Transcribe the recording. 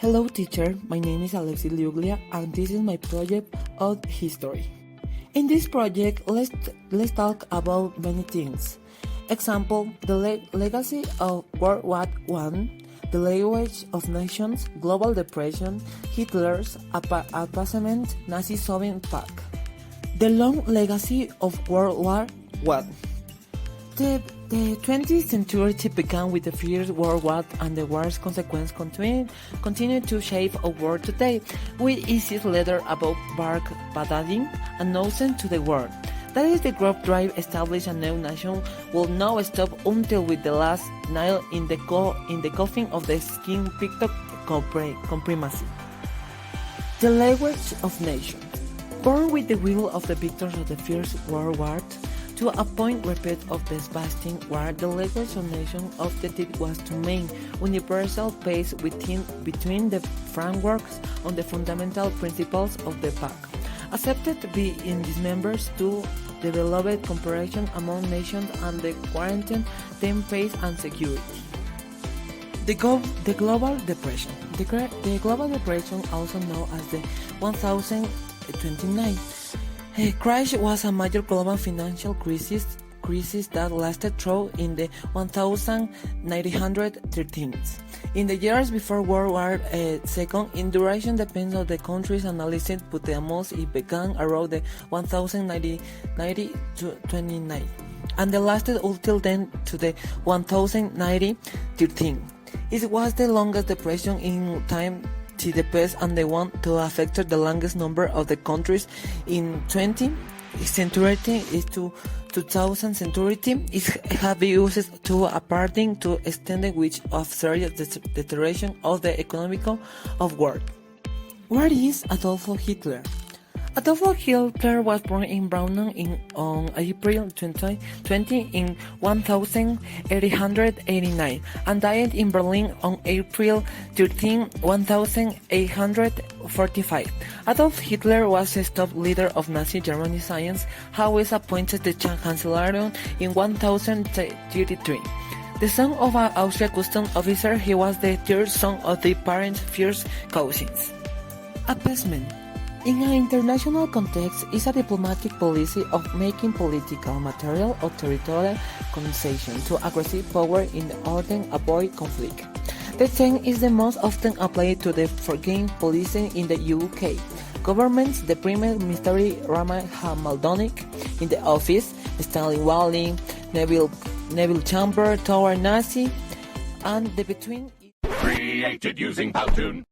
Hello teacher, my name is Alexis Liuglia and this is my project of history. In this project, let's talk about many things. Example, the legacy of World War I, the language of nations, global depression, Hitler's appeasement, Nazi-Soviet pact. The long legacy of World War I. The 20th century began with the First World War and the war's consequences continue to shape our world today, with its leader about Mark Badadin announcing to the world. That is the growth drive established a new nation will not stop until with the last nail in the coffin of the skin picked up supremacy. The language of nations. Born with the will of the victors of the First World War, to a point repeat of the devastating war, the language of nations objective was to maintain universal peace between the frameworks on the fundamental principles of the pact, accepted to be in these members to develop cooperation among nations and the quarantine them peace and security. The Global Depression. The Global Depression, also known as the 1029 crash, was a major global financial crisis that lasted through in the 1913s. In the years before World War II, in duration depends on the countries analyzed, but the most it began around the 1929 and lasted until then to the 1913. It was the longest depression in time to the past and the one to affect the largest number of the countries in 20th century is to 2000th century. It have been used to according to extent which of serious deterioration of the economic of world. Where is Adolf Hitler? Adolf Hitler was born in Braunau on April 20 in 1889 and died in Berlin on April 13, 1845. Adolf Hitler was the top leader of Nazi Germany since he was appointed the Chancellor in 1833. The son of an Austrian customs officer, he was the third son of the parents' first cousins. Appeasement. In an international context, is a diplomatic policy of making political, material, or territorial concession to aggressive power in order to avoid conflict. The term is the most often applied to the foreign policy in the UK. Governments, the Prime Minister Rama Hamdani in the office, Stanley Wally, Neville Chamber, Tower Nazi, and the between. Created using Powtoon.